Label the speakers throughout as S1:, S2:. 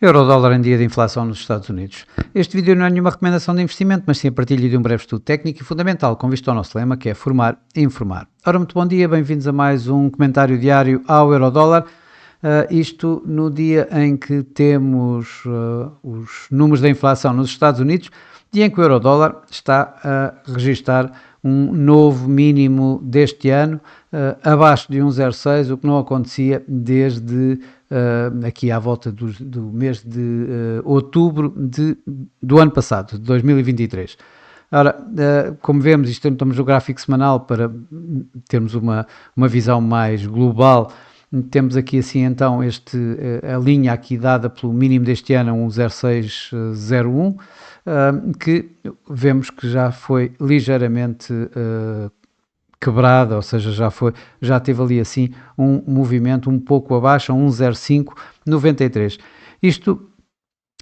S1: Eurodólar em dia de inflação nos Estados Unidos. Este vídeo não é nenhuma recomendação de investimento, mas sim a partilha de um breve estudo técnico e fundamental com vista ao nosso lema, que é formar e informar. Ora, muito bom dia, bem-vindos a mais um comentário diário ao Eurodólar. Isto no dia em que temos os números da inflação nos Estados Unidos e em que o Eurodólar está a registar um novo mínimo deste ano, abaixo de 1,06, o que não acontecia desde aqui à volta do mês de outubro do ano passado, de 2023. Ora, como vemos, estamos no gráfico semanal para termos uma visão mais global. Temos aqui assim então a linha aqui dada pelo mínimo deste ano, 1,0601, que vemos que já foi ligeiramente quebrada, ou seja, já teve ali assim um movimento um pouco abaixo, a 1,0593. Isto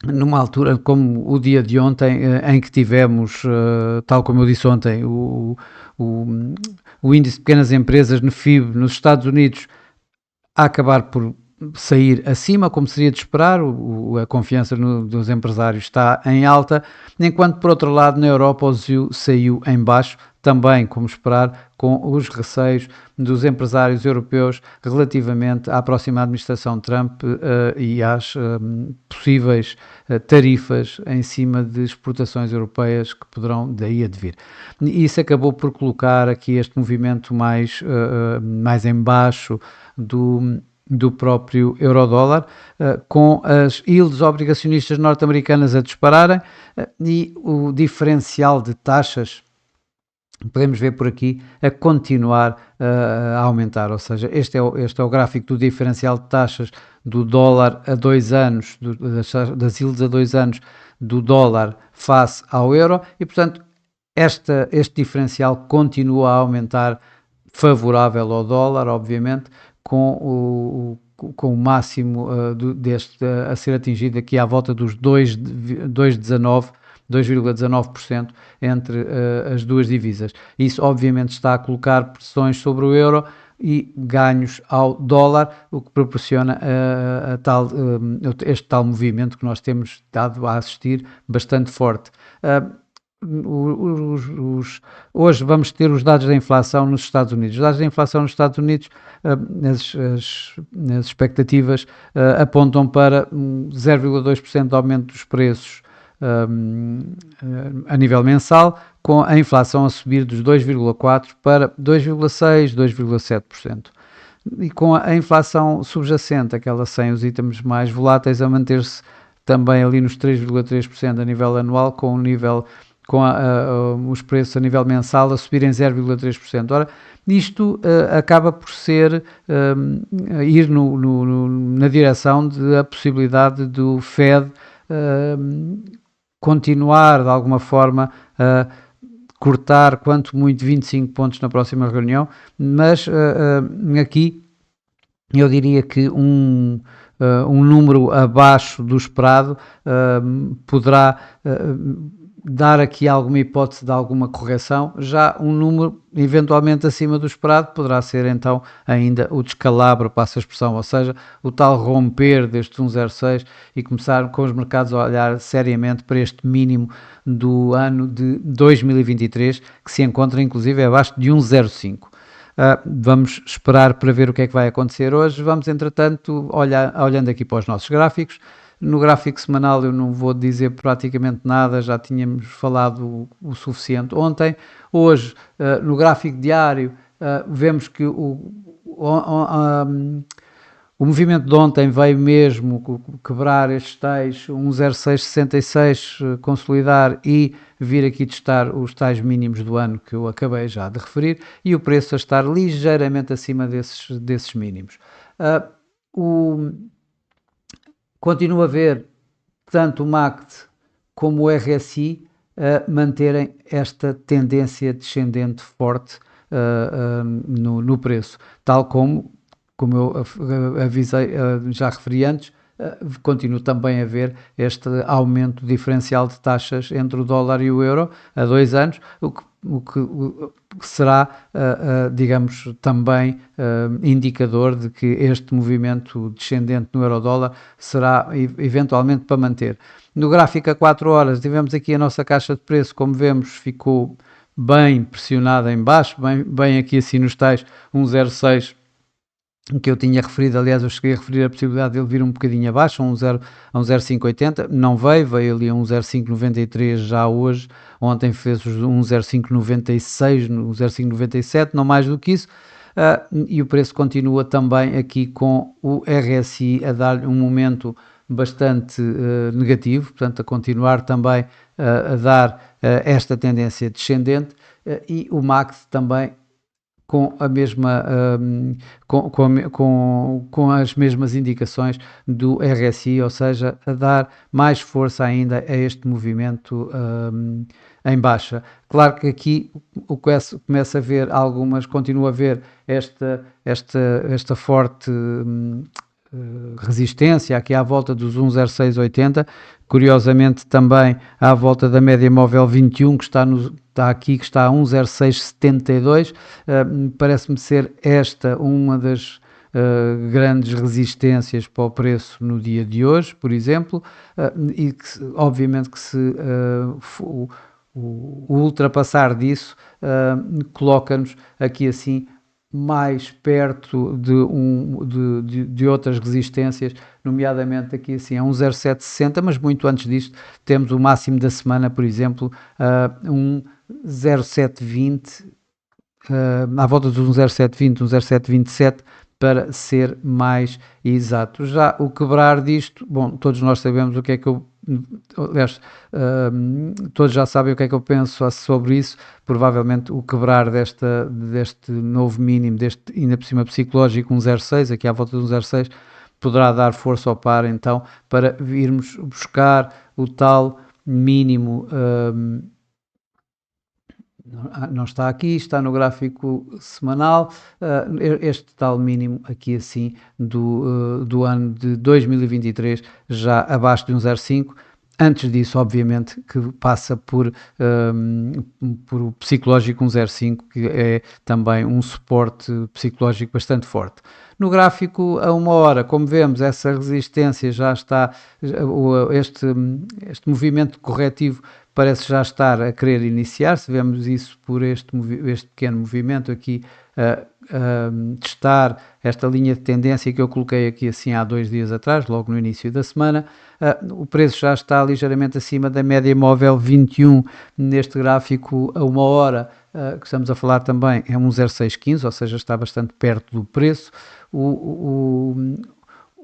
S1: numa altura como o dia de ontem, em que tivemos, tal como eu disse ontem, o índice de pequenas empresas no FIB nos Estados Unidos a acabar por sair acima, como seria de esperar, a confiança dos empresários está em alta, enquanto por outro lado na Europa o ZIL saiu em baixo, também como esperar, com os receios dos empresários europeus relativamente à próxima administração Trump e às possíveis tarifas em cima de exportações europeias que poderão daí advir. E isso acabou por colocar aqui este movimento mais em baixo do próprio Eurodólar, com as yields obrigacionistas norte-americanas a dispararem e o diferencial de taxas, podemos ver por aqui, a continuar a aumentar, ou seja, este é o gráfico do diferencial de taxas do dólar a 2 anos, das yields a 2 anos do dólar face ao euro e, portanto, este diferencial continua a aumentar favorável ao dólar, obviamente, com o máximo deste a ser atingido aqui à volta dos 2,19% entre as duas divisas. Isso obviamente está a colocar pressões sobre o euro e ganhos ao dólar, o que proporciona este tal movimento que nós temos estado a assistir bastante forte. Hoje vamos ter os dados da inflação nos Estados Unidos. Os dados da inflação nos Estados Unidos, as expectativas apontam para 0,2% de aumento dos preços a nível mensal, com a inflação a subir dos 2,4% para 2,6%, 2,7%. E com a inflação subjacente, aquela sem os itens mais voláteis, a manter-se também ali nos 3,3% a nível anual, com os preços a nível mensal a subirem 0,3%. Ora, isto acaba por ser ir na direção da possibilidade do Fed continuar de alguma forma a cortar quanto muito 25 pontos na próxima reunião, mas aqui eu diria que um número abaixo do esperado poderá dar aqui alguma hipótese de alguma correção. Já um número eventualmente acima do esperado poderá ser então ainda o descalabro, passa a expressão, ou seja, o tal romper deste 1,06 e começar com os mercados a olhar seriamente para este mínimo do ano de 2023, que se encontra inclusive abaixo de 1,05. Vamos esperar para ver o que é que vai acontecer hoje. Vamos, entretanto, olhando aqui para os nossos gráficos. No gráfico semanal eu não vou dizer praticamente nada, já tínhamos falado o suficiente ontem. Hoje, no gráfico diário, vemos que o movimento de ontem veio mesmo quebrar estes tais 1,0666, consolidar e vir aqui testar os tais mínimos do ano que eu acabei já de referir e o preço a estar ligeiramente acima desses mínimos. Continuo a ver tanto o MACD como o RSI a manterem esta tendência descendente forte no preço, tal como eu avisei, já referi antes, continuo também a ver este aumento diferencial de taxas entre o dólar e o euro a 2 anos, o que que será, digamos, também indicador de que este movimento descendente no euro-dólar será eventualmente para manter. No gráfico a 4 horas, tivemos aqui a nossa caixa de preço, como vemos, ficou bem pressionada em baixo, bem aqui assim nos tais 1,06 que eu tinha referido. Aliás, eu cheguei a referir a possibilidade de ele vir um bocadinho abaixo, a um 0,580, não veio ali a um 0,593 já hoje, ontem fez um 0,596, um 0,597, não mais do que isso, e o preço continua também aqui com o RSI a dar um momento bastante negativo, portanto a continuar também a dar esta tendência descendente, e o MACD também com a mesma com as mesmas indicações do RSI, ou seja, a dar mais força ainda a este movimento em baixa. Claro que aqui começa a ver continua a ver esta forte resistência aqui à volta dos 1,0680, curiosamente também à volta da média móvel 21 que está aqui, que está a 1,0672, parece-me ser esta uma das grandes resistências para o preço no dia de hoje, por exemplo, e que obviamente que se o ultrapassar disso coloca-nos aqui assim mais perto de outras resistências, nomeadamente aqui assim a 1,0760, mas muito antes disto temos o máximo da semana, por exemplo, um 0,720, à volta dos 1,0720, 1,0727, para ser mais exato. Já o quebrar disto, bom, todos nós sabemos o que é que aliás, todos já sabem o que é que eu penso sobre isso. Provavelmente o quebrar deste novo mínimo, deste ainda por cima psicológico, 1,06, aqui à volta de 1,06, poderá dar força ao par então para virmos buscar o tal mínimo. Não está aqui, está no gráfico semanal, este tal mínimo aqui assim do ano de 2023, já abaixo de 1,05. Antes disso, obviamente, que passa por o psicológico 1,05, que é também um suporte psicológico bastante forte. No gráfico a 1 hora, como vemos, essa resistência já está, este movimento corretivo parece já estar a querer iniciar-se. Vemos isso por este pequeno movimento aqui, testar esta linha de tendência que eu coloquei aqui assim há 2 dias atrás, logo no início da semana. O preço já está ligeiramente acima da média móvel 21 neste gráfico a 1 hora, que estamos a falar também é 1,0615, ou seja, está bastante perto do preço. O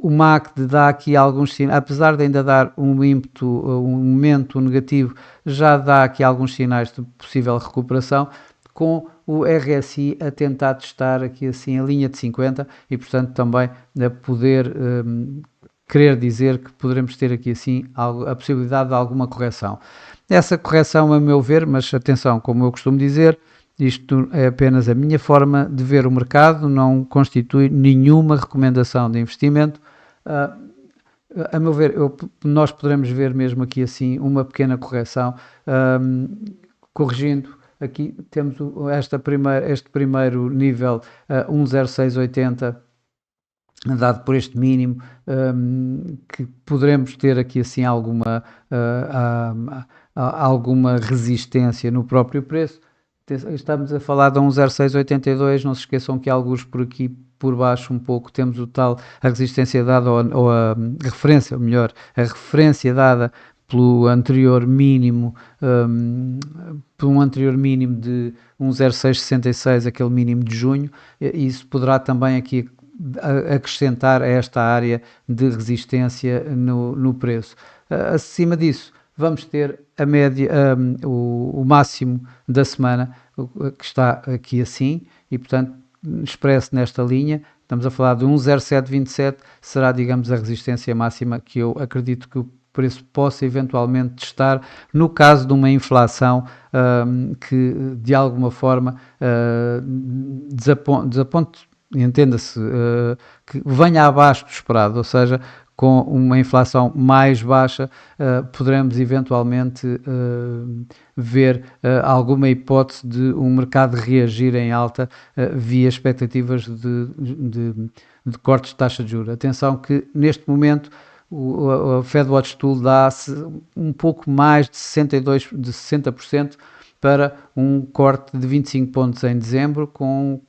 S1: MACD dá aqui alguns sinais, apesar de ainda dar um ímpeto, um momento negativo, já dá aqui alguns sinais de possível recuperação, com o RSI a tentar testar aqui assim a linha de 50 e, portanto, também a poder querer dizer que poderemos ter aqui assim a possibilidade de alguma correção. Essa correção, a meu ver, mas atenção, como eu costumo dizer, isto é apenas a minha forma de ver o mercado, não constitui nenhuma recomendação de investimento. A meu ver, nós poderemos ver mesmo aqui assim uma pequena correção, corrigindo. Aqui temos este primeiro nível, 1,0680, dado por este mínimo, que poderemos ter aqui assim alguma resistência no próprio preço. Estamos a falar de 1,0682, não se esqueçam que há alguns por aqui por baixo um pouco temos a resistência dada ou a referência, ou melhor, a referência dada pelo anterior mínimo, por um anterior mínimo de 1,0666, aquele mínimo de junho. Isso poderá também aqui acrescentar a esta área de resistência no preço. Acima disso, vamos ter a média, o máximo da semana, que está aqui assim, e portanto expresso nesta linha. Estamos a falar de 1,0727, será, digamos, a resistência máxima que eu acredito que o preço possa eventualmente testar no caso de uma inflação que de alguma forma desaponte, entenda-se, que venha abaixo do esperado, ou seja, com uma inflação mais baixa, poderemos eventualmente ver alguma hipótese de um mercado reagir em alta via expectativas de cortes de taxa de juros. Atenção que neste momento o FedWatch Tool dá-se um pouco mais de 60% para um corte de 25 pontos em dezembro, com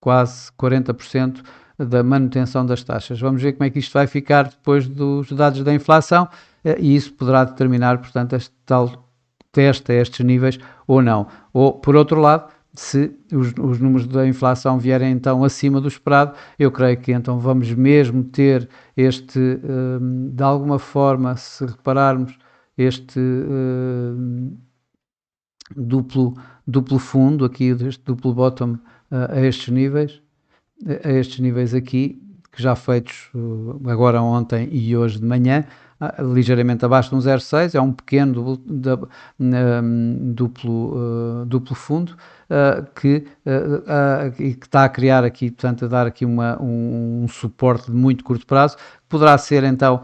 S1: quase 40% da manutenção das taxas. Vamos ver como é que isto vai ficar depois dos dados da inflação e isso poderá determinar, portanto, este tal teste a estes níveis ou não. Ou, por outro lado, se os números da inflação vierem então acima do esperado, eu creio que então vamos mesmo ter este, de alguma forma, se repararmos, este duplo fundo, aqui este duplo bottom a estes níveis aqui, que já feitos agora ontem e hoje de manhã, ligeiramente abaixo de um 0,6, é um pequeno duplo fundo que está a criar aqui, portanto, a dar aqui um suporte de muito curto prazo, que poderá ser então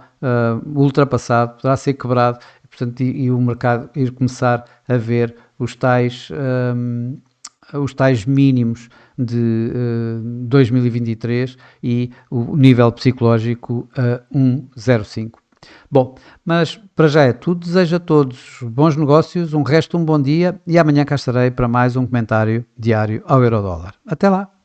S1: ultrapassado, poderá ser quebrado, portanto, e o mercado ir começar a ver os tais mínimos de 2023 e o nível psicológico a 1,05. Bom, mas para já é tudo. Desejo a todos bons negócios, um bom dia e amanhã cá estarei para mais um comentário diário ao Eurodólar. Até lá!